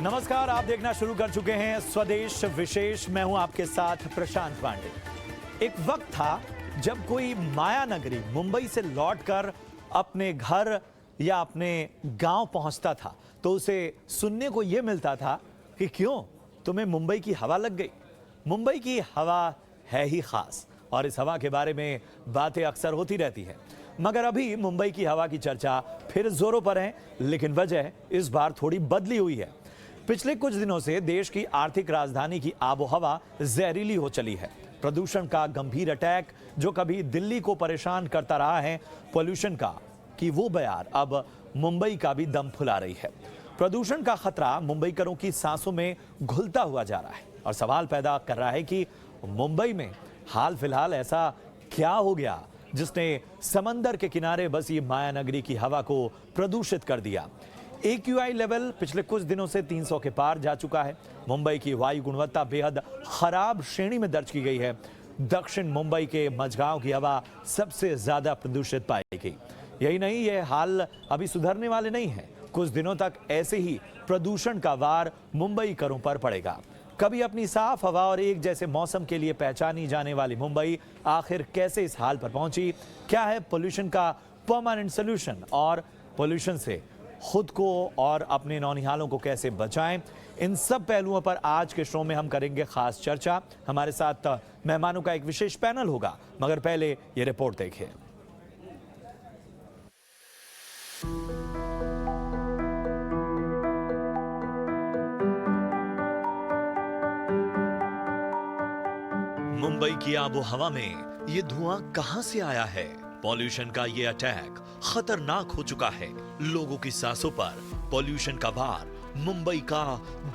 नमस्कार, आप देखना शुरू कर चुके हैं स्वदेश विशेष। मैं हूं आपके साथ प्रशांत पांडे। एक वक्त था जब कोई माया नगरी मुंबई से लौटकर अपने घर या अपने गांव पहुंचता था तो उसे सुनने को यह मिलता था कि क्यों तुम्हें मुंबई की हवा लग गई। मुंबई की हवा है ही खास और इस हवा के बारे में बातें अक्सर होती रहती है, मगर अभी मुंबई की हवा की चर्चा फिर जोरों पर है, लेकिन वजह इस बार थोड़ी बदली हुई है। पिछले कुछ दिनों से देश की आर्थिक राजधानी की आबोहवा जहरीली हो चली है। प्रदूषण का गंभीर अटैक जो कभी दिल्ली को परेशान करता रहा है, पोल्यूशन का कि वो बयार अब मुंबई का भी दम फुला रही है। प्रदूषण का खतरा मुंबईकरों की सांसों में घुलता हुआ जा रहा है और सवाल पैदा कर रहा है कि मुंबई में हाल फिलहाल ऐसा क्या हो गया जिसने समंदर के किनारे बसी माया नगरी की हवा को प्रदूषित कर दिया। AQI लेवल पिछले कुछ दिनों से 300 के पार जा चुका है। मुंबई की वायु गुणवत्ता बेहद खराब श्रेणी में दर्ज की गई है। दक्षिण मुंबई के मझगांव की हवा सबसे ज्यादा प्रदूषित पाई गई। यही नहीं, यह हाल अभी सुधरने वाले नहीं है। कुछ दिनों तक ऐसे ही प्रदूषण का वार मुंबईकरों पर पड़ेगा। कभी अपनी साफ हवा और एक जैसे मौसम के लिए पहचानी जाने वाली मुंबई आखिर कैसे इस हाल पर पहुंची? क्या है पोल्यूशन का परमानेंट सोल्यूशन और पोल्यूशन से खुद को और अपने नौनिहालों को कैसे बचाएं? इन सब पहलुओं पर आज के शो में हम करेंगे खास चर्चा। हमारे साथ मेहमानों का एक विशेष पैनल होगा, मगर पहले ये रिपोर्ट देखिए। मुंबई की आबोहवा में ये धुआं कहां से आया है? पॉल्यूशन का ये अटैक खतरनाक हो चुका है। लोगों की सांसों पर पॉल्यूशन का वार मुंबई का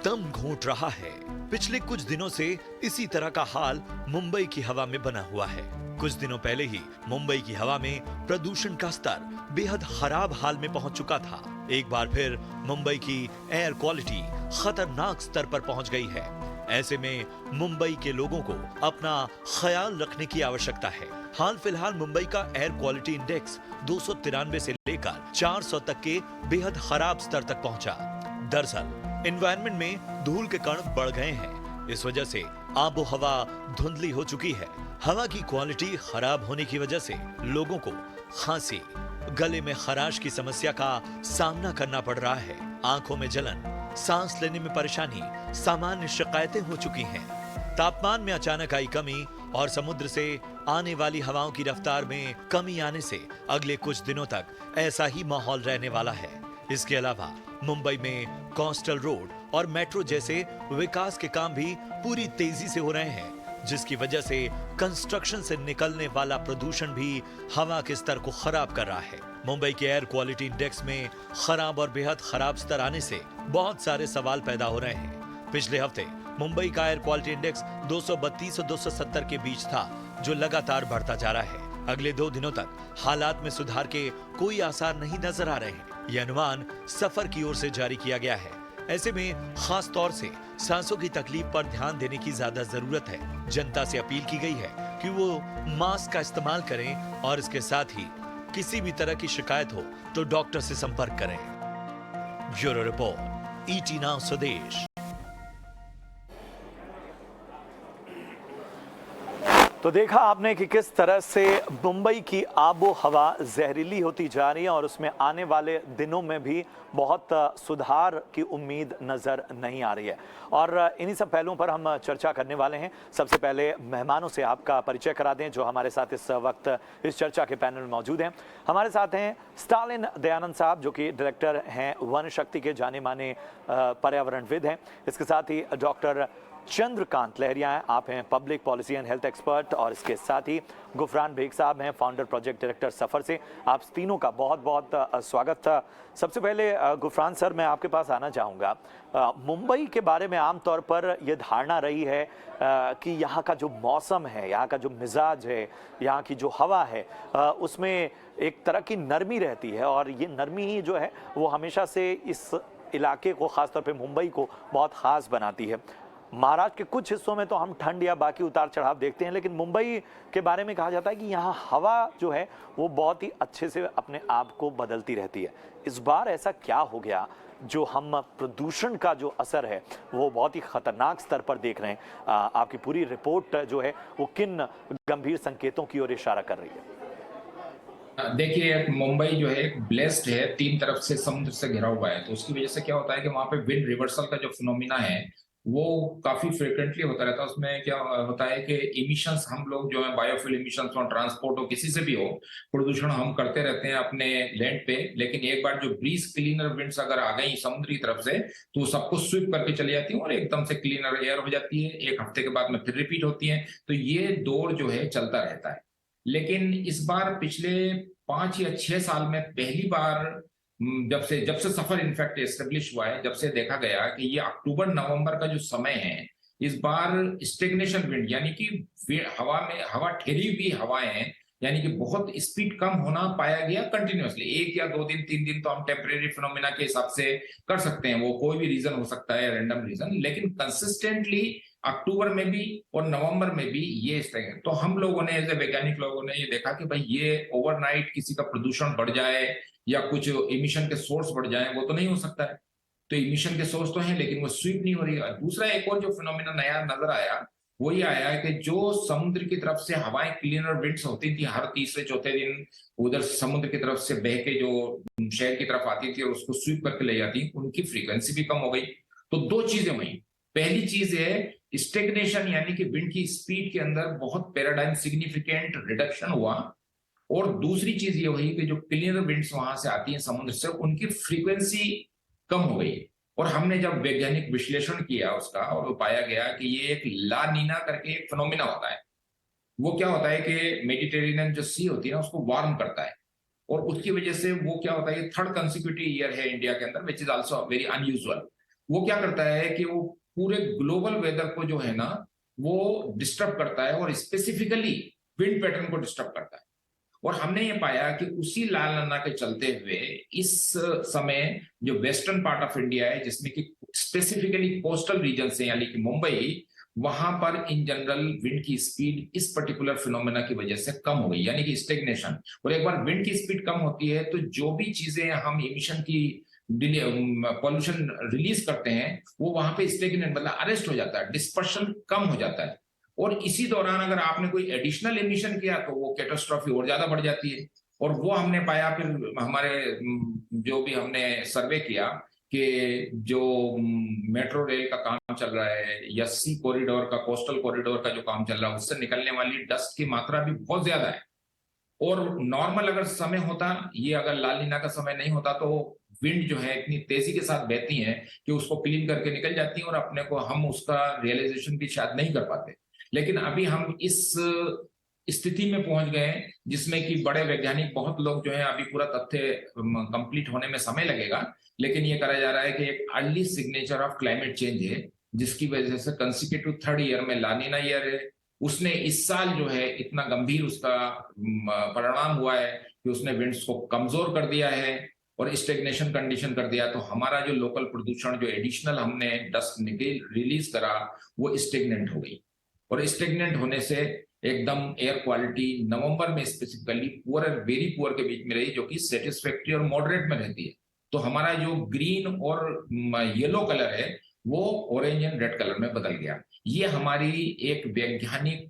दम घोंट रहा है। पिछले कुछ दिनों से इसी तरह का हाल मुंबई की हवा में बना हुआ है। कुछ दिनों पहले ही मुंबई की हवा में प्रदूषण का स्तर बेहद खराब हाल में पहुंच चुका था। एक बार फिर मुंबई की एयर क्वालिटी खतरनाक स्तर पर पहुंच गई है। ऐसे में मुंबई के लोगों को अपना ख्याल रखने की आवश्यकता है। हाल फिलहाल मुंबई का एयर क्वालिटी इंडेक्स 293 से लेकर 400 तक के बेहद खराब स्तर तक पहुंचा। दरअसल एनवायरनमेंट में धूल के कण बढ़ गए हैं। इस वजह से आबो हवा धुंधली हो चुकी है। हवा की क्वालिटी खराब होने की वजह से लोगों को खांसी, गले में खराश की समस्या का सामना करना पड़ रहा है। आंखों में जलन, सांस लेने में परेशानी सामान्य शिकायतें हो चुकी हैं। तापमान में अचानक आई कमी और समुद्र से आने वाली हवाओं की रफ्तार में कमी आने से अगले कुछ दिनों तक ऐसा ही माहौल रहने वाला है। इसके अलावा मुंबई में कोस्टल रोड और मेट्रो जैसे विकास के काम भी पूरी तेजी से हो रहे हैं, जिसकी वजह से कंस्ट्रक्शन से निकलने वाला प्रदूषण भी हवा के स्तर को खराब कर रहा है। मुंबई के एयर क्वालिटी इंडेक्स में खराब और बेहद खराब स्तर आने से बहुत सारे सवाल पैदा हो रहे हैं। पिछले हफ्ते मुंबई का एयर क्वालिटी इंडेक्स 232 और 270 के बीच था, जो लगातार बढ़ता जा रहा है। अगले 2 दिनों तक हालात में सुधार के कोई आसार नहीं नजर आ रहे हैं। यह अनुमान सफर की ओर से जारी किया गया है। ऐसे में खास तौर से सांसों की तकलीफ पर ध्यान देने की ज्यादा जरूरत है। जनता से अपील की गई है कि वो मास्क का इस्तेमाल करें और इसके साथ ही किसी भी तरह की शिकायत हो तो डॉक्टर से संपर्क करें। ब्यूरो रिपोर्ट, ET नाउ स्वदेश। तो देखा आपने कि किस तरह से मुंबई की आबो हवा जहरीली होती जा रही है और उसमें आने वाले दिनों में भी बहुत सुधार की उम्मीद नज़र नहीं आ रही है। और इन्हीं सब पहलुओं पर हम चर्चा करने वाले हैं। सबसे पहले मेहमानों से आपका परिचय करा दें जो हमारे साथ इस वक्त इस चर्चा के पैनल में मौजूद हैं। हमारे साथ हैं स्टालिन दयानंद साहब, जो कि डायरेक्टर हैं वन शक्ति के, जाने माने पर्यावरणविद हैं। इसके साथ ही डॉक्टर चंद्रकांत लहरिया हैं, आप हैं public policy and health expert. और इसके साथ ही गुफरान बेग साहब हैं, फाउंडर प्रोजेक्ट डायरेक्टर सफ़र से। आप तीनों का बहुत बहुत स्वागत था। सबसे पहले गुफरान सर, मैं आपके पास आना चाहूँगा। मुंबई के बारे में आमतौर पर यह धारणा रही है कि यहाँ का जो मौसम है, यहाँ का जो मिजाज है, यहाँ की जो हवा है, उसमें एक तरह की नरमी रहती है और ये नरमी ही जो है वो हमेशा से इस इलाके को, ख़ासतौर पर मुंबई को बहुत ख़ास बनाती है। महाराष्ट्र के कुछ हिस्सों में तो हम ठंड या बाकी उतार चढ़ाव देखते हैं, लेकिन मुंबई के बारे में कहा जाता है कि यहाँ हवा जो है वो बहुत ही अच्छे से अपने आप को बदलती रहती है। इस बार ऐसा क्या हो गया जो हम प्रदूषण का जो असर है वो बहुत ही खतरनाक स्तर पर देख रहे हैं। आपकी पूरी रिपोर्ट जो है वो किन गंभीर संकेतों की ओर इशारा कर रही है? देखिए, मुंबई जो है एक ब्लेस्ड है, तीन तरफ से समुद्र से घिरा हुआ है, तो उसकी वजह से क्या होता है कि वहां पे विंड रिवर्सल का जो फिनोमिना है वो काफी फ्रिक्वेंटली होता रहता है। उसमें क्या होता है कि इमिशंस हम लोग जो है बायोफ्यूल इमिशंस हो, ट्रांसपोर्ट हो, किसी से भी हो, प्रदूषण हम करते रहते हैं अपने लैंड पे। लेकिन एक बार जो ब्रीज क्लीनर विंड्स अगर आ गई समुद्री तरफ से तो सबको स्वीप करके चली जाती है और एकदम से क्लीनर एयर हो जाती है। एक हफ्ते के बाद में फिर रिपीट होती है, तो ये दौर जो है चलता रहता है। लेकिन इस बार पिछले 5 या 6 साल में पहली बार जब से सफर इनफैक्ट एस्टेब्लिश हुआ है, जब से देखा गया कि ये अक्टूबर नवंबर का जो समय है, इस बार स्टेग्नेशन विंड यानी कि हवा में हवा ठहरी हुई हवाएं हैं, यानी कि बहुत स्पीड कम होना पाया गया कंटिन्यूअसली। 1 या 2 दिन 3 दिन तो हम टेम्परेरी फिनोमिना के हिसाब से कर सकते हैं, वो कोई भी रीजन हो सकता है, रैंडम रीजन, लेकिन कंसिस्टेंटली अक्टूबर में भी और नवंबर में भी ये स्टेग। तो हम लोगों ने एज ए वैज्ञानिक लोगों ने ये देखा कि भाई ये ओवरनाइट किसी का प्रदूषण बढ़ जाए या कुछ इमिशन के सोर्स बढ़ जाए, वो तो नहीं हो सकता है। तो इमिशन के सोर्स तो हैं लेकिन वो स्वीप नहीं हो रही है। दूसरा एक और जो फिनोमिना नया नजर आया वो ये आया है कि जो समुद्र की तरफ से हवाएं क्लीनर विंड्स होती थी, हर तीसरे चौथे दिन उधर समुद्र की तरफ से बह के जो शहर की तरफ आती थी और उसको स्वीप करके ले जाती, उनकी फ्रीक्वेंसी भी कम हो गई। तो दो चीजें हुई। पहली चीज है स्टेग्नेशन, यानी कि विंड की स्पीड के अंदर बहुत पैराडाइम सिग्निफिकेंट रिडक्शन हुआ। और दूसरी चीज ये हुई कि जो क्लीनर विंड्स वहां से आती हैं समुद्र से, उनकी फ्रीक्वेंसी कम हो गई। और हमने जब वैज्ञानिक विश्लेषण किया उसका, और वो पाया गया कि ये एक ला नीना करके एक फिनोमिना होता है। वो क्या होता है कि मेडिटेरेनियन जो सी होती है ना उसको वार्म करता है, और उसकी वजह से वो क्या होता है, थर्ड कंसिक्यूटिव ईयर है इंडिया के अंदर, which is also very unusual. वो क्या करता है कि वो पूरे ग्लोबल वेदर को जो है ना वो डिस्टर्ब करता है, और स्पेसिफिकली विंड पैटर्न को डिस्टर्ब करता है। और हमने ये पाया कि उसी लाल नन्ना के चलते हुए इस समय जो वेस्टर्न पार्ट ऑफ इंडिया है, जिसमें कि स्पेसिफिकली कोस्टल रीजन से यानी कि मुंबई, वहां पर इन जनरल विंड की स्पीड इस पर्टिकुलर फिनोमेना की वजह से कम हो गई, यानी कि स्टेग्नेशन। और एक बार विंड की स्पीड कम होती है तो जो भी चीजें हम इमिशन की पॉल्यूशन रिलीज करते हैं वो वहां पे स्टेग्नेट मतलब अरेस्ट हो जाता है, डिस्पर्शन कम हो जाता है। और इसी दौरान अगर आपने कोई एडिशनल एमिशन किया तो वो कैटास्ट्रॉफी और ज्यादा बढ़ जाती है। और वो हमने पाया फिर हमारे जो भी हमने सर्वे किया कि जो मेट्रो रेल का काम चल रहा है या सी कॉरिडोर का, कोस्टल कॉरिडोर का जो काम चल रहा है, उससे निकलने वाली डस्ट की मात्रा भी बहुत ज्यादा है। और नॉर्मल अगर समय होता, ये अगर लाल नीना का समय नहीं होता, तो विंड जो है इतनी तेजी के साथ बहती है कि उसको क्लीन करके निकल जाती है और अपने को हम उसका रियलाइजेशन भी शायद नहीं कर पाते। लेकिन अभी हम इस स्थिति में पहुंच गए जिसमें कि बड़े वैज्ञानिक बहुत लोग जो है, अभी पूरा तथ्य कंप्लीट होने में समय लगेगा, लेकिन ये करा जा रहा है कि एक early signature of climate change है, जिसकी वजह से कंसिक्यूटिव थर्ड ईयर में लानिना ईयर है। उसने इस साल जो है इतना गंभीर उसका परिणाम हुआ है कि उसने विंड्स को कमजोर कर दिया है और स्टेग्नेशन कंडीशन कर दिया। तो हमारा जो लोकल प्रदूषण जो एडिशनल हमने डस्ट निकल रिलीज करा वो स्टेग्नेंट हो गई। और स्टेग्नेंट होने से एकदम एयर क्वालिटी नवंबर में स्पेसिफिकली पुअर और वेरी पुअर के बीच में रही, जो कि सेटिस्फैक्टरी और मॉडरेट में रहती है। तो हमारा जो ग्रीन और येलो कलर है वो ऑरेंज एंड रेड कलर में बदल गया। ये हमारी एक वैज्ञानिक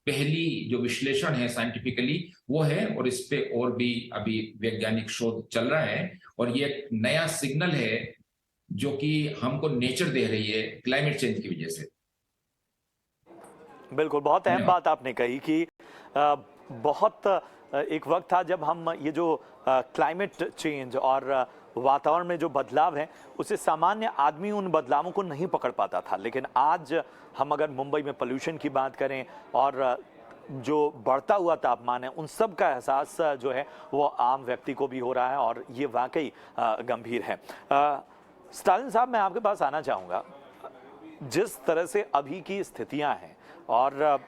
पहली जो विश्लेषण है साइंटिफिकली वो है, और इस पे और भी अभी वैज्ञानिक शोध चल रहा है। और ये एक नया सिग्नल है जो कि हमको नेचर दे रही है क्लाइमेट चेंज की वजह से। बिल्कुल, बहुत अहम धन्यवाद। बात आपने कही कि बहुत एक वक्त था जब हम ये जो क्लाइमेट चेंज और वातावरण में जो बदलाव हैं उसे सामान्य आदमी उन बदलावों को नहीं पकड़ पाता था। लेकिन आज हम अगर मुंबई में पोल्यूशन की बात करें और जो बढ़ता हुआ तापमान है, उन सब का एहसास जो है वो आम व्यक्ति को भी हो रहा है, और ये वाकई गंभीर है। स्टालिन साहब, मैं आपके पास आना चाहूँगा। जिस तरह से अभी की स्थितियां हैं, और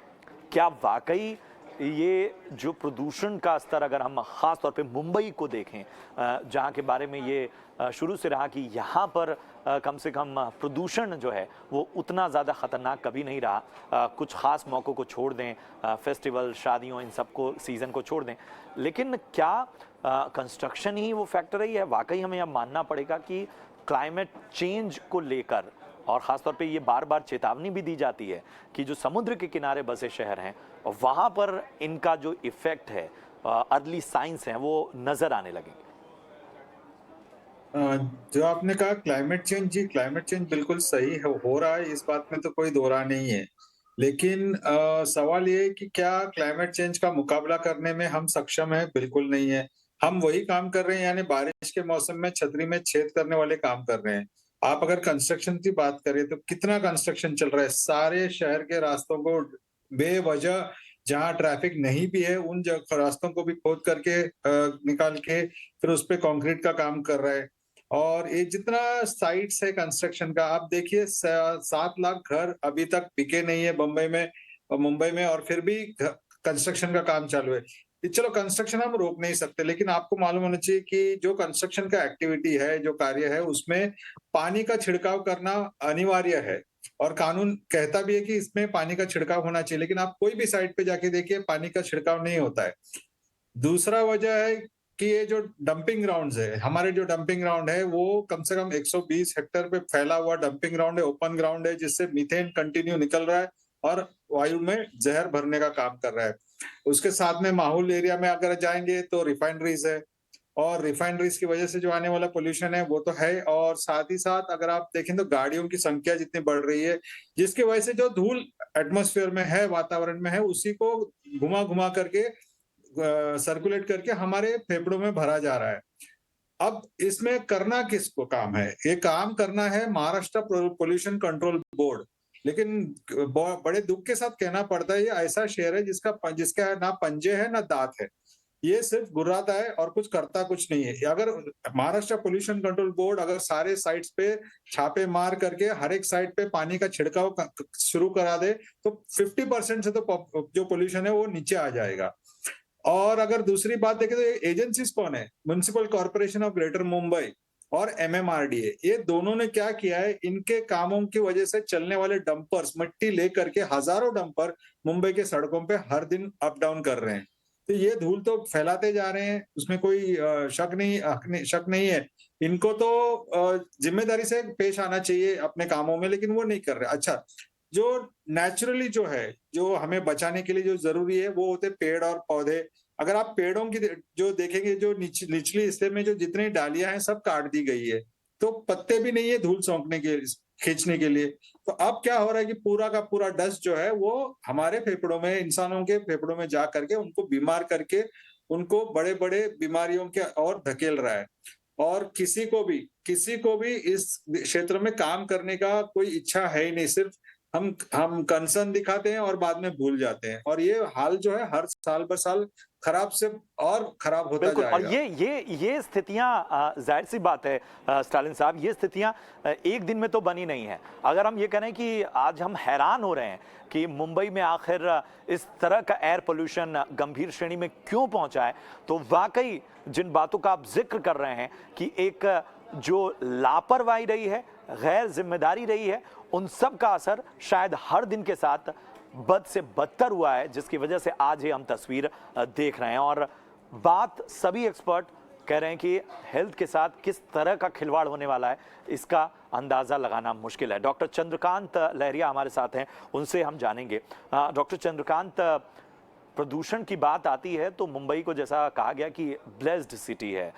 क्या वाकई ये जो प्रदूषण का स्तर अगर हम ख़ास तौर पे मुंबई को देखें, जहाँ के बारे में ये शुरू से रहा कि यहाँ पर कम से कम प्रदूषण जो है वो उतना ज़्यादा ख़तरनाक कभी नहीं रहा। कुछ ख़ास मौक़ों को छोड़ दें, फेस्टिवल, शादियों, इन सब को, सीज़न को छोड़ दें, लेकिन क्या कंस्ट्रक्शन ही वो फैक्टर ही है? वाकई हमें अब मानना पड़ेगा कि क्लाइमेट चेंज को लेकर, और ख़ास तौर पे ये बार बार चेतावनी भी दी जाती है कि जो समुद्र के किनारे बसे शहर हैं वहाँ पर इनका जो इफ़ेक्ट है, अर्ली साइंस हैं, वो नज़र आने लगेंगे। जो आपने कहा क्लाइमेट चेंज, जी क्लाइमेट चेंज बिल्कुल सही है, हो रहा है, इस बात में तो कोई दो राय नहीं है। लेकिन सवाल ये है कि क्या क्लाइमेट चेंज का मुकाबला करने में हम सक्षम हैं? बिल्कुल नहीं है। हम वही काम कर रहे हैं, यानी बारिश के मौसम में छतरी में छेद करने वाले काम कर रहे हैं। आप अगर कंस्ट्रक्शन की बात करें तो कितना कंस्ट्रक्शन चल रहा है, सारे शहर के रास्तों को बेवजह, जहाँ ट्रैफिक नहीं भी है उन रास्तों को भी खोद करके निकाल के फिर उस पे कंक्रीट का काम कर रहा है। और ये जितना साइट्स है कंस्ट्रक्शन का, आप देखिए 7 लाख घर अभी तक बिके नहीं है बम्बई में और मुंबई में, और फिर भी कंस्ट्रक्शन का काम चालू है। चलो कंस्ट्रक्शन हम रोक नहीं सकते, लेकिन आपको मालूम होना चाहिए कि जो कंस्ट्रक्शन का एक्टिविटी है, जो कार्य है, उसमें पानी का छिड़काव करना अनिवार्य है और कानून कहता भी है कि इसमें पानी का छिड़काव होना चाहिए, लेकिन आप कोई भी साइट पे जाके देखिए पानी का छिड़काव नहीं होता है। दूसरा वजह है कि ये जो डंपिंग ग्राउंड्स है, हमारे जो डंपिंग ग्राउंड है वो कम से कम 120 हेक्टेयर पे फैला हुआ डंपिंग ग्राउंड है, ओपन ग्राउंड है, जिससे मीथेन कंटिन्यू निकल रहा है और वायु में जहर भरने का काम कर रहा है। उसके साथ में माहौल एरिया में अगर जाएंगे तो रिफाइनरीज है, और रिफाइनरीज की वजह से जो आने वाला पोल्यूशन है वो तो है, और साथ ही साथ अगर आप देखें तो गाड़ियों की संख्या जितनी बढ़ रही है, जिसकी वजह से जो धूल एटमॉस्फेयर में है, वातावरण में है, उसी को घुमा घुमा करके सर्कुलेट करके हमारे फेफड़ों में भरा जा रहा है। अब इसमें करना किसको काम है? ये काम करना है महाराष्ट्र पोल्यूशन कंट्रोल बोर्ड। लेकिन बड़े दुख के साथ कहना पड़ता है, ये ऐसा शहर है जिसका ना पंजे है ना दांत है। ये सिर्फ गुर्राता है और कुछ करता कुछ नहीं है। अगर महाराष्ट्र पोल्यूशन कंट्रोल बोर्ड अगर सारे साइट्स पे छापे मार करके हर एक साइट पे पानी का छिड़काव शुरू करा दे तो 50% से तो जो पोल्यूशन है वो नीचे आ जाएगा। और अगर दूसरी बात देखें तो एजेंसीज कौन है? Municipal corporation of greater Mumbai और एमएमआरडीए, ये दोनों ने क्या किया है, इनके कामों की वजह से चलने वाले डंपर्स मिट्टी लेकर के हजारों डंपर मुंबई के सड़कों पे हर दिन अप डाउन कर रहे हैं। तो ये धूल तो फैलाते जा रहे हैं, उसमें कोई शक नहीं है। इनको तो जिम्मेदारी से पेश आना चाहिए अपने कामों में, लेकिन वो नहीं कर रहे। अच्छा, जो नेचुरली जो है, जो हमें बचाने के लिए जो जरूरी है वो होते पेड़ और पौधे। अगर आप पेड़ों की जो देखेंगे, जो निचली हिस्से में जो जितनी डालियां हैं सब काट दी गई है, तो पत्ते भी नहीं है धूल सौंकने के, खींचने के लिए। तो अब क्या हो रहा है कि पूरा का पूरा डस्ट जो है वो हमारे फेफड़ों में, इंसानों के फेफड़ों में जा करके उनको बीमार करके उनको बड़े बड़े बीमारियों के और धकेल रहा है। और किसी को भी इस क्षेत्र में काम करने का कोई इच्छा है ही नहीं। सिर्फ हम कंसर्न दिखाते हैं और बाद में भूल जाते हैं, और ये हाल जो है हर साल बर साल खराब से और खराब होता बिल्कुल। और जाएगा। ये स्थितियां, जाहिर सी बात है स्टालिन साहब, ये स्थितियां एक दिन में तो बनी नहीं है। अगर हम ये करें कि आज हम हैरान हो रहे हैं कि मुंबई में आखिर इस तरह का एयर पोल्यूशन गंभीर श्रेणी में क्यों पहुंचा है, तो वाकई जिन बातों का आप जिक्र कर रहे हैं कि एक जो लापरवाही रही है, गैर जिम्मेदारी रही है, उन सब का असर शायद हर दिन के साथ बद से बदतर हुआ है, जिसकी वजह से आज ये हम तस्वीर देख रहे हैं। और बात सभी एक्सपर्ट कह रहे हैं कि हेल्थ के साथ किस तरह का खिलवाड़ होने वाला है, इसका अंदाज़ा लगाना मुश्किल है। डॉक्टर चंद्रकांत लहरिया हमारे साथ हैं, उनसे हम जानेंगे। डॉक्टर चंद्रकांत, प्रदूषण की बात आती है तो मुंबई को, जैसा कहा गया, कि ब्लेस्ड सिटी है।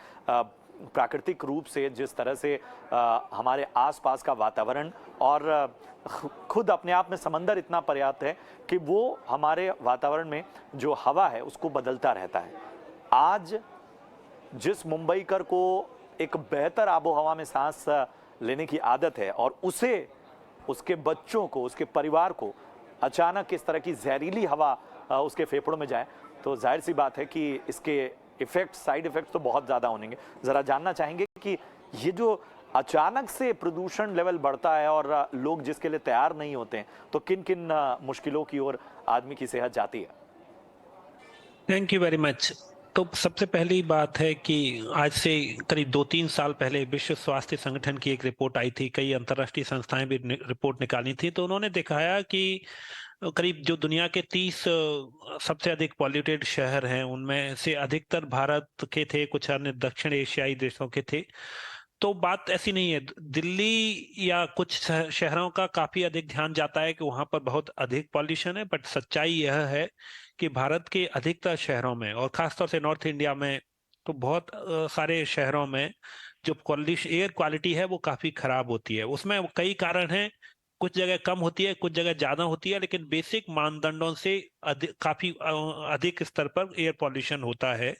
प्राकृतिक रूप से जिस तरह से हमारे आसपास का वातावरण और खुद अपने आप में समंदर इतना पर्याप्त है कि वो हमारे वातावरण में जो हवा है उसको बदलता रहता है। आज जिस मुंबईकर को एक बेहतर आबो हवा में सांस लेने की आदत है और उसे, उसके बच्चों को, उसके परिवार को अचानक इस तरह की जहरीली हवा उसके फेफड़ों में जाए, तो जाहिर सी बात है कि इसके साइड इफेक्ट्स तो बहुत ज़्यादा होंगे। ज़रा जानना चाहेंगे कि ये जो अचानक से प्रदूषण लेवल बढ़ता है और लोग जिसके लिए तैयार नहीं होते हैं, तो किन किन मुश्किलों की ओर आदमी की सेहत जाती है? Thank you very much. तो सबसे पहली बात है कि आज से करीब 2-3 साल पहले विश्व स्वास्थ्य संगठन की एक रिपोर्ट आई थी, कई अंतर्राष्ट्रीय संस्थाएं भी रिपोर्ट निकाली थी, तो उन्होंने दिखाया कि करीब जो दुनिया के 30 सबसे अधिक पॉल्यूटेड शहर हैं उनमें से अधिकतर भारत के थे, कुछ अन्य दक्षिण एशियाई देशों के थे। तो बात ऐसी नहीं है, दिल्ली या कुछ शहरों का काफी अधिक ध्यान जाता है कि वहां पर बहुत अधिक पॉल्यूशन है, बट सच्चाई यह है कि भारत के अधिकतर शहरों में और खासतौर से नॉर्थ इंडिया में तो बहुत सारे शहरों में जो एयर क्वालिटी है वो काफी खराब होती है। उसमें कई कारण हैं, कुछ जगह कम होती है, कुछ जगह ज्यादा होती है, लेकिन बेसिक मानदंडों से काफी अधिक स्तर पर एयर पॉल्यूशन होता है।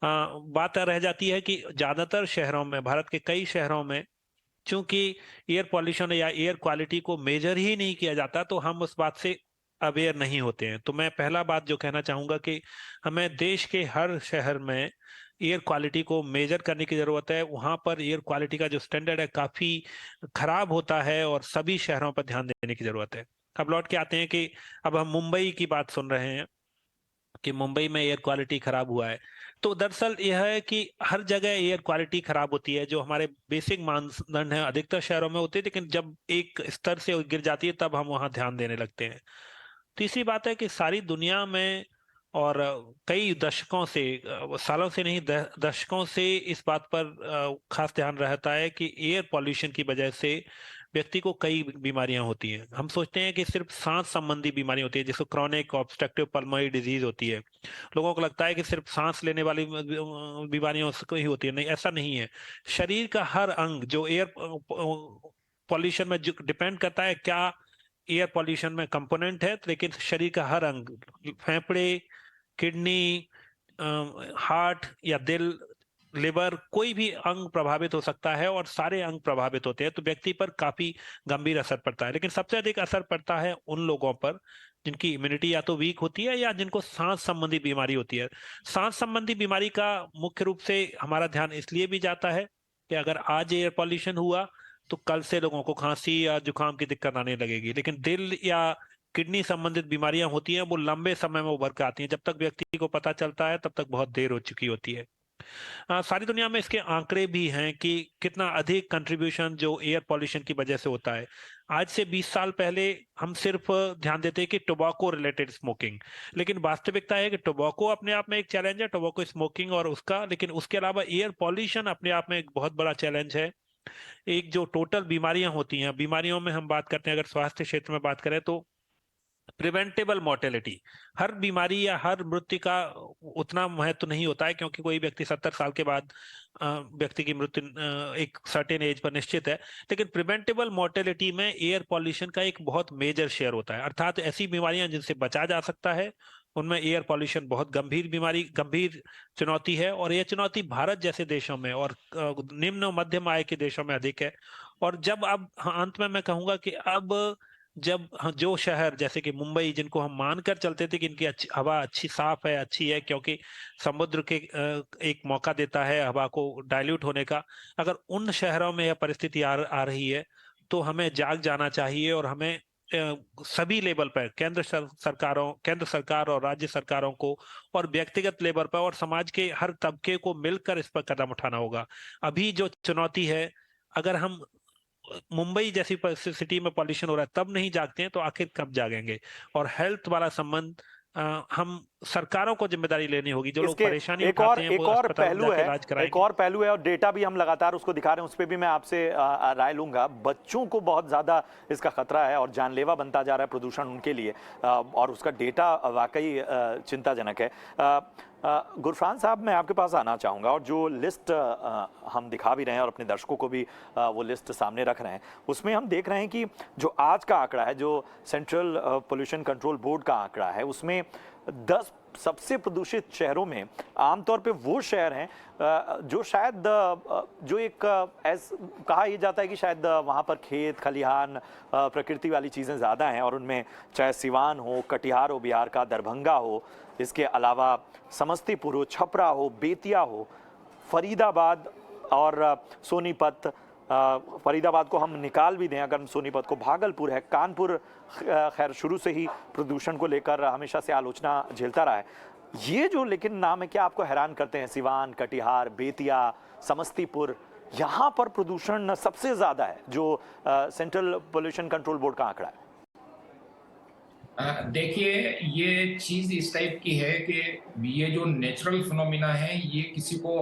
बात रह जाती है कि ज्यादातर शहरों में, भारत के कई शहरों में, चूंकि एयर पॉल्यूशन या एयर क्वालिटी को मेजर ही नहीं किया जाता, तो हम उस बात से अवेयर नहीं होते हैं। तो मैं पहला बात जो कहना चाहूंगा कि हमें देश के हर शहर में एयर क्वालिटी को मेजर करने की जरूरत है। वहां पर एयर क्वालिटी का जो स्टैंडर्ड है काफी खराब होता है और सभी शहरों पर ध्यान देने की जरूरत है। अब लौट के आते हैं कि अब हम मुंबई की बात सुन रहे हैं कि मुंबई में एयर क्वालिटी खराब हुआ है। तो दरअसल यह है कि हर जगह एयर क्वालिटी खराब होती है, जो हमारे बेसिक मानदंड है अधिकतर शहरों में होते हैं, लेकिन जब एक स्तर से गिर जाती है तब हम वहां ध्यान देने लगते हैं। तीसरी बात है कि सारी दुनिया में और कई दशकों से, सालों से नहीं, दशकों से इस बात पर खास ध्यान रहता है कि एयर पॉल्यूशन की वजह से व्यक्ति को कई बीमारियां होती हैं। हम सोचते हैं कि सिर्फ सांस संबंधी बीमारी होती है, जिसको क्रॉनिक ऑब्स्ट्रक्टिव पल्मोनरी डिजीज होती है। लोगों को लगता है कि सिर्फ सांस लेने वाली बीमारियों से ही होती है, नहीं, ऐसा नहीं है। शरीर का हर अंग जो एयर पॉल्यूशन में डिपेंड करता है, क्या एयर पॉल्यूशन में कंपोनेंट है, लेकिन शरीर का हर अंग, फेफड़े, किडनी, हार्ट या दिल, लिवर, कोई भी अंग प्रभावित हो सकता है और सारे अंग प्रभावित होते हैं, तो व्यक्ति पर काफी गंभीर असर पड़ता है। लेकिन सबसे अधिक असर पड़ता है उन लोगों पर जिनकी इम्यूनिटी या तो वीक होती है या जिनको सांस संबंधी बीमारी होती है। सांस संबंधी बीमारी का मुख्य रूप से हमारा ध्यान इसलिए भी जाता है कि अगर आज एयर पॉल्यूशन हुआ तो कल से लोगों को खांसी या जुकाम की दिक्कत आने लगेगी। लेकिन दिल या किडनी संबंधित बीमारियां होती हैं, वो लंबे समय में उभर कर आती हैं, जब तक व्यक्ति को पता चलता है तब तक बहुत देर हो चुकी होती है। सारी दुनिया में इसके आंकड़े भी हैं कि कितना अधिक कंट्रीब्यूशन जो एयर पॉल्यूशन की वजह से होता है। आज से 20 साल पहले हम सिर्फ ध्यान देते हैं कि टोबैको रिलेटेड स्मोकिंग, लेकिन वास्तविकता है कि टोबैको अपने आप में एक चैलेंज है, टोबैको स्मोकिंग और उसका, लेकिन उसके अलावा एयर पॉल्यूशन अपने आप में एक बहुत बड़ा चैलेंज है। एक जो टोटल बीमारियां होती हैं, बीमारियों में हम बात करते हैं, अगर स्वास्थ्य क्षेत्र में बात करें तो प्रिवेंटेबल मोर्टेलिटी, हर बीमारी या हर मृत्यु का उतना महत्व नहीं होता है, क्योंकि कोई व्यक्ति 70 साल के बाद व्यक्ति की मृत्यु एक सर्टेन एज पर निश्चित है। लेकिन प्रिवेंटेबल मोर्टेलिटी में एयर पॉल्यूशन का एक बहुत मेजर शेयर होता है, अर्थात ऐसी बीमारियां जिनसे बचा जा सकता है उनमें एयर पॉल्यूशन बहुत गंभीर चुनौती है। और यह चुनौती भारत जैसे देशों में और निम्न मध्यम आय के देशों में अधिक है। और जब अब अंत में मैं कहूंगा कि अब जब जो शहर जैसे कि मुंबई, जिनको हम मानकर चलते थे कि इनकी अच्छी हवा, अच्छी साफ है, अच्छी है, क्योंकि समुद्र के एक मौका देता है हवा को डाइल्यूट होने का, अगर उन शहरों में यह परिस्थिति आ रही है तो हमें जाग जाना चाहिए और हमें सभी लेवल पर केंद्र सरकार और राज्य सरकारों को और व्यक्तिगत लेवल पर और समाज के हर तबके को मिलकर इस पर कदम उठाना होगा। अभी जो चुनौती है, अगर हम मुंबई जैसी सिटी में पॉल्यूशन हो रहा है तब नहीं जागते हैं तो आखिर कब जागेंगे? और हेल्थ वाला संबंध हम सरकारों को जिम्मेदारी लेनी होगी। जो लोग इसके परेशानी उठाते हैं वो अस्पताल में जाके इलाज एक और कराएंगे। पहलू है और डेटा भी हम लगातार उसको दिखा रहे हैं, उस पर भी मैं आपसे राय लूंगा। बच्चों को बहुत ज्यादा इसका खतरा है और जानलेवा बनता जा रहा है प्रदूषण उनके लिए, और उसका डेटा वाकई चिंताजनक है। गुरफरान साहब, मैं आपके पास आना चाहूंगा, और जो लिस्ट हम दिखा भी रहे हैं और अपने दर्शकों को भी वो लिस्ट सामने रख रहे हैं, उसमें हम देख रहे हैं कि जो आज का आंकड़ा है, जो सेंट्रल पोल्यूशन कंट्रोल बोर्ड का आंकड़ा है, उसमें 10 सबसे प्रदूषित शहरों में आमतौर पे वो शहर हैं जो शायद जो एक कहा यह जाता है कि शायद वहाँ पर खेत खलिहान प्रकृति वाली चीज़ें ज़्यादा हैं, और उनमें चाहे सिवान हो, कटिहार हो बिहार का, दरभंगा हो, इसके अलावा समस्तीपुर हो, छपरा हो, बेतिया हो, फरीदाबाद और सोनीपत। फरीदाबाद को हम निकाल भी दें अगर हम सोनीपत को, भागलपुर है, कानपुर खैर शुरू से ही प्रदूषण को लेकर हमेशा से आलोचना झेलता रहा है। ये जो लेकिन नाम है क्या आपको हैरान करते हैं? सिवान, कटिहार, बेतिया, समस्तीपुर, यहाँ पर प्रदूषण सबसे ज्यादा है, जो सेंट्रल पोल्यूशन कंट्रोल बोर्ड का आंकड़ा है। देखिए, ये चीज इस टाइप की है कि ये जो नेचुरल फिनोमिना है, ये किसी को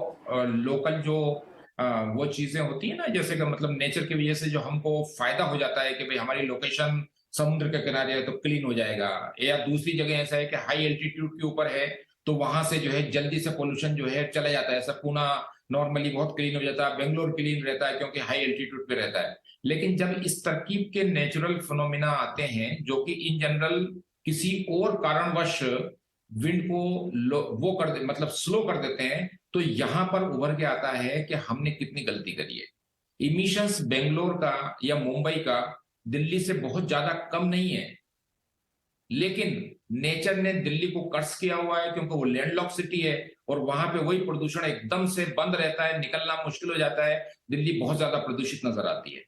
लोकल जो वो चीजें होती है ना, जैसे कि मतलब नेचर की वजह से जो हमको फायदा हो जाता है कि भाई हमारी लोकेशन समुद्र के किनारे है तो क्लीन हो जाएगा, या दूसरी जगह ऐसा है कि हाई एल्टीट्यूड के ऊपर है तो वहां से जो है जल्दी से पोल्यूशन जो है चला जाता है। ऐसा पूना नॉर्मली बहुत क्लीन हो जाता है, बेंगलोर क्लीन रहता है क्योंकि हाई एल्टीट्यूड पे रहता है। लेकिन जब इस तरकीब के नेचुरल फिनोमिना आते हैं जो कि इन जनरल किसी और कारणवश विंड को वो कर दे, मतलब स्लो कर देते हैं, तो यहां पर उभर के आता है कि हमने कितनी गलती करी है। इमिशंस बेंगलोर का या मुंबई का दिल्ली से बहुत ज्यादा कम नहीं है, लेकिन नेचर ने दिल्ली को कर्स किया हुआ है क्योंकि वो लैंडलॉक सिटी है और वहां पे वही प्रदूषण एकदम से बंद रहता है, निकलना मुश्किल हो जाता है, दिल्ली बहुत ज्यादा प्रदूषित नजर आती है।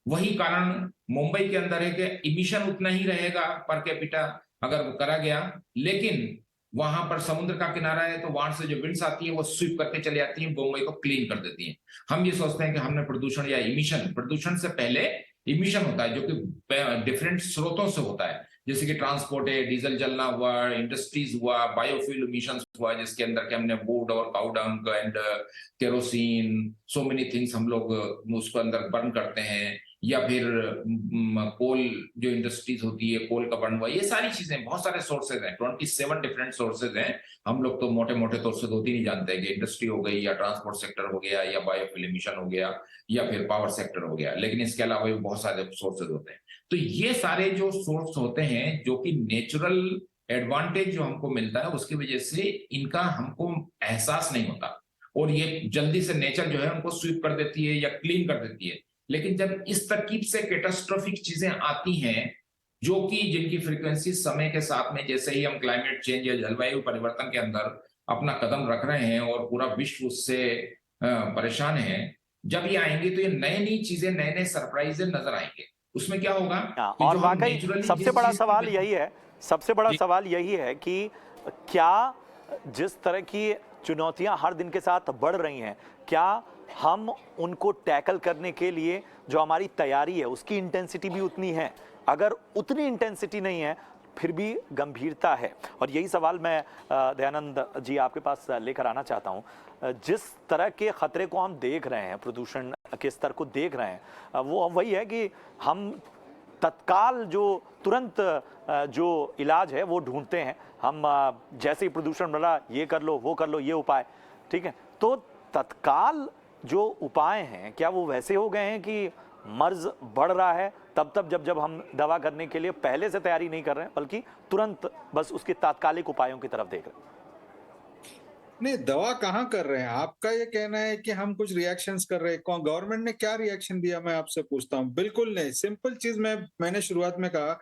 वही कारण मुंबई के अंदर है कि इमिशन उतना ही रहेगा पर कैपिटा अगर वो करा गया, लेकिन वहां पर समुद्र का किनारा है तो वहां से जो विंड्स आती है वो स्वीप करके चली आती है, मुंबई को क्लीन कर देती है। हम ये सोचते हैं कि हमने प्रदूषण या इमिशन, प्रदूषण से पहले इमिशन होता है जो कि डिफरेंट स्रोतों से होता है, जैसे कि ट्रांसपोर्ट है, डीजल जलना हुआ, इंडस्ट्रीज हुआ, बायोफ्यूल इमिशंस हुआ जिसके अंदर के हमने वुड और cow dung and kerosene, so many things हम लोग उसको अंदर बर्न करते हैं, या फिर कोल जो इंडस्ट्रीज होती है, कोल का बर्न हुआ, ये सारी चीजें, बहुत सारे सोर्सेज हैं, 27 डिफरेंट सोर्सेज हैं। हम लोग तो मोटे मोटे तौर से 2-3 ही जानते हैं कि इंडस्ट्री हो गई या ट्रांसपोर्ट सेक्टर हो गया या बायोफ्यूल इमिशन हो गया या फिर पावर सेक्टर हो गया, लेकिन इसके अलावा भी बहुत सारे सोर्सेज होते हैं। तो ये सारे जो सोर्स होते हैं जो कि नेचुरल एडवांटेज जो हमको मिलता है उसकी वजह से इनका हमको एहसास नहीं होता, और ये जल्दी से नेचर जो है उनको स्वीप कर देती है या क्लीन कर देती है। लेकिन जब इस तरकीब से कैटास्ट्रोफिक चीजें आती हैं जो कि जिनकी फ्रीक्वेंसी समय के साथ में, जैसे ही हम क्लाइमेट चेंज या जलवायु परिवर्तन के अंदर अपना कदम रख रहे हैं और पूरा विश्व उससे परेशान है, जब ये आएंगे तो ये नई नई चीजें, नए नए सरप्राइजें नजर आएंगे। उसमें क्या होगा कि और जो हम वाकई नेचुरली सबसे बड़ा सवाल यही है, सबसे बड़ा सवाल यही है कि क्या जिस तरह की चुनौतियां हर दिन के साथ बढ़ रही हैं, क्या हम उनको टैकल करने के लिए जो हमारी तैयारी है उसकी इंटेंसिटी भी उतनी है? अगर उतनी इंटेंसिटी नहीं है फिर भी गंभीरता है। और यही सवाल मैं दयानंद जी आपके पास लेकर आना चाहता हूं। जिस तरह के खतरे को हम देख रहे हैं, प्रदूषण के स्तर को देख रहे हैं, वो वही है कि हम तत्काल जो तुरंत जो इलाज है वो ढूंढते हैं। हम जैसे ही प्रदूषण बढ़ा, ये कर लो, वो कर लो, ये उपाय, ठीक है। तो तत्काल जो उपाय हैं क्या वो वैसे हो गए हैं कि मर्ज बढ़ रहा है तब जब हम दवा करने के लिए पहले से तैयारी नहीं कर रहे हैं, बल्कि तुरंत बस उसके तात्कालिक उपायों की तरफ देख रहे हैं? नहीं, दवा कहाँ कर रहे हैं? आपका ये कहना है कि हम कुछ रिएक्शंस कर रहे हैं। कौन, गवर्नमेंट ने क्या रिएक्शन दिया, मैं आपसे पूछता हूँ। बिल्कुल नहीं। सिंपल चीज मैंने शुरुआत में कहा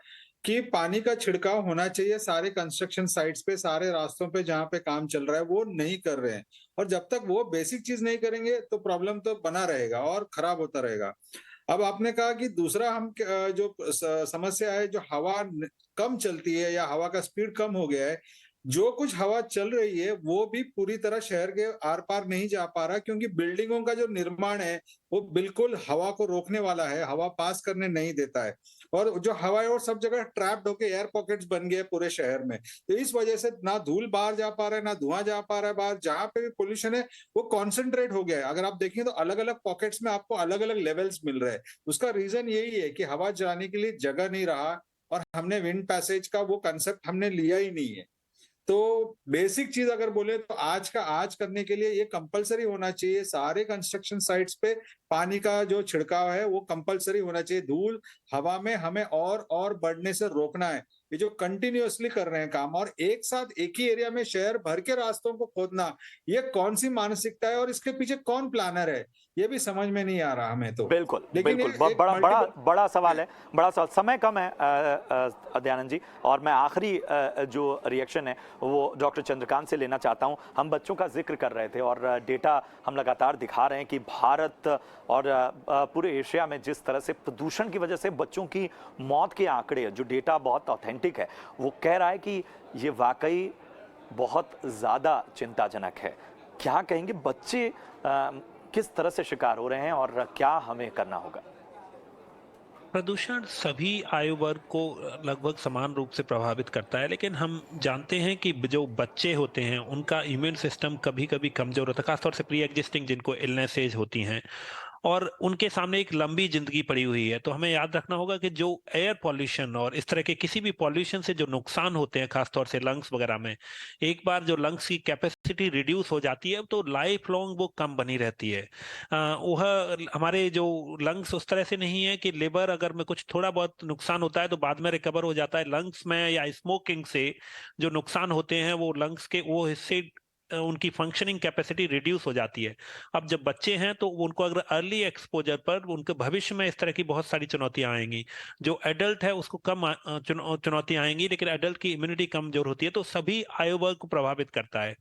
कि पानी का छिड़काव होना चाहिए सारे कंस्ट्रक्शन साइट्स पे, सारे रास्तों पे जहां पे काम चल रहा है, वो नहीं कर रहे हैं। और जब तक वो बेसिक चीज नहीं करेंगे तो प्रॉब्लम तो बना रहेगा और खराब होता रहेगा। अब आपने कहा कि दूसरा हम जो समस्या है, जो हवा कम चलती है या हवा का स्पीड कम हो गया है, जो कुछ हवा चल रही है वो भी पूरी तरह शहर के आर पार नहीं जा पा रहा, क्योंकि बिल्डिंगों का जो निर्माण है वो बिल्कुल हवा को रोकने वाला है, हवा पास करने नहीं देता है। और जो हवा है वो सब जगह ट्रैप्ड होके एयर पॉकेट्स बन गए पूरे शहर में। तो इस वजह से ना धूल बाहर जा पा रहा है, ना धुआं जा पा रहा है बाहर। जहां पे भी पोल्यूशन है वो कॉन्सेंट्रेट हो गया है। अगर आप देखें तो अलग अलग पॉकेट्स में आपको अलग अलग लेवल्स मिल रहे हैं। उसका रीजन यही है कि हवा जाने के लिए जगह नहीं रहा, और हमने विंड पैसेज का वो कंसेप्ट हमने लिया ही नहीं है। तो बेसिक चीज अगर बोले तो आज का आज करने के लिए ये कंपलसरी होना चाहिए, सारे कंस्ट्रक्शन साइट्स पे पानी का जो छिड़काव है वो कंपलसरी होना चाहिए। धूल हवा में हमें और बढ़ने से रोकना है। ये जो कंटिन्यूअसली कर रहे हैं काम, और एक साथ एक ही एरिया में शहर भर के रास्तों को खोदना, ये कौन सी मानसिकता है और इसके पीछे कौन प्लानर है, ये भी समझ में नहीं आ रहा हमें तो। बिल्कुल लेकिन बिल्कुल, बड़ा सवाल है, बड़ा सवाल। समय कम है दयानंद जी, और मैं आखिरी जो रिएक्शन है वो डॉक्टर चंद्रकांत से लेना चाहता हूं। हम बच्चों का जिक्र कर रहे थे और डेटा हम लगातार दिखा रहे हैं कि भारत और पूरे एशिया में जिस तरह से प्रदूषण की वजह से बच्चों की मौत के आंकड़े, जो डेटा बहुत ऑथेंटिक है, वो कह रहा है कि ये वाकई बहुत ज़्यादा चिंताजनक है। क्या कहेंगे, बच्चे किस तरह से शिकार हो रहे हैं और क्या हमें करना होगा? प्रदूषण सभी आयु वर्ग को लगभग समान रूप से प्रभावित करता है, लेकिन हम जानते हैं कि जो बच्चे होते हैं उनका इम्यून सिस्टम कभी-कभी कमजोर होता है, खासतौर से प्री एग्जिस्टिंग जिनको इलनेसेज होती हैं, और उनके सामने एक लंबी जिंदगी पड़ी हुई है। तो हमें याद रखना होगा कि जो एयर पॉल्यूशन और इस तरह के किसी भी पॉल्यूशन से जो नुकसान होते हैं, खासतौर से लंग्स वगैरह में, एक बार जो लंग्स की कैपेसिटी रिड्यूस हो जाती है तो लाइफ लॉन्ग वो कम बनी रहती है। वह हमारे जो लंग्स उस तरह से नहीं है कि लिवर अगर में कुछ थोड़ा बहुत नुकसान होता है तो बाद में रिकवर हो जाता है। लंग्स में या स्मोकिंग से जो नुकसान होते हैं वो लंग्स के वो हिस्से उनकी फंक्शनिंग कैपेसिटी रिड्यूस हो जाती है। अब जब बच्चे हैं तो उनको अगर अर्ली एक्सपोजर पर उनके भविष्य में इस तरह की बहुत सारी चुनौतियां आएंगी। जो एडल्ट है उसको कम चुनौतियां आएंगी, लेकिन एडल्ट की इम्यूनिटी कमजोर होती है, तो सभी आयु वर्ग को प्रभावित करता है।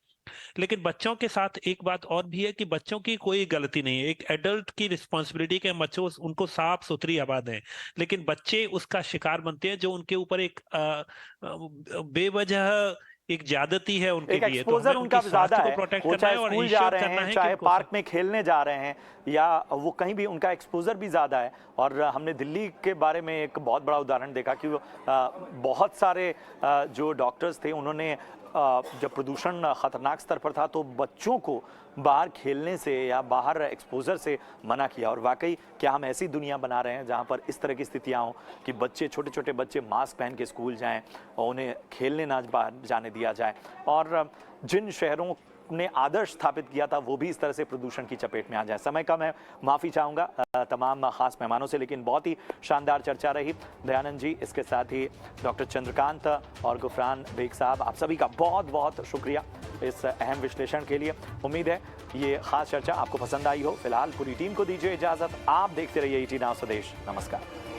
लेकिन बच्चों के साथ एक बात और भी है कि बच्चों की कोई गलती नहीं है। एक एडल्ट की रिस्पॉन्सिबिलिटी के बच्चों उनको साफ सुथरी हवा दें, लेकिन बच्चे उसका शिकार बनते हैं जो उनके ऊपर एक बेवजह एक ज्यादती है उनके एक लिए। तो एक्सपोजर हमें उनका उनकी ज्यादा स्वास्थ्य है, को प्रोटेक्ट वो करना चाहे है और स्कूल जा इंश्योर रहे करना हैं, है कि चाहे उनको पार्क में खेलने जा रहे हैं, या वो कहीं भी, उनका एक्सपोजर भी ज्यादा है। और हमने दिल्ली के बारे में एक बहुत बड़ा उदाहरण देखा कि बहुत सारे जो डॉक्टर्स थे उन्होंने जब प्रदूषण खतरनाक स्तर पर था तो बच्चों को बाहर खेलने से या बाहर एक्सपोजर से मना किया। और वाकई क्या हम ऐसी दुनिया बना रहे हैं जहां पर इस तरह की स्थितियां हों कि बच्चे, छोटे छोटे बच्चे मास्क पहन के स्कूल जाएं और उन्हें खेलने ना बाहर जाने दिया जाए। और जिन शहरों ने आदर्श स्थापित किया था वो भी इस तरह से प्रदूषण की चपेट में आ जाए। समय का मैं माफ़ी चाहूँगा तमाम खास मेहमानों से, लेकिन बहुत ही शानदार चर्चा रही। दयानंद जी, इसके साथ ही डॉक्टर चंद्रकांत और गुफरान बेग साहब, आप सभी का बहुत बहुत शुक्रिया इस अहम विश्लेषण के लिए। उम्मीद है ये खास चर्चा आपको पसंद आई हो। फिलहाल पूरी टीम को दीजिए इजाज़त। आप देखते रहिए ET Now स्वदेश। नमस्कार।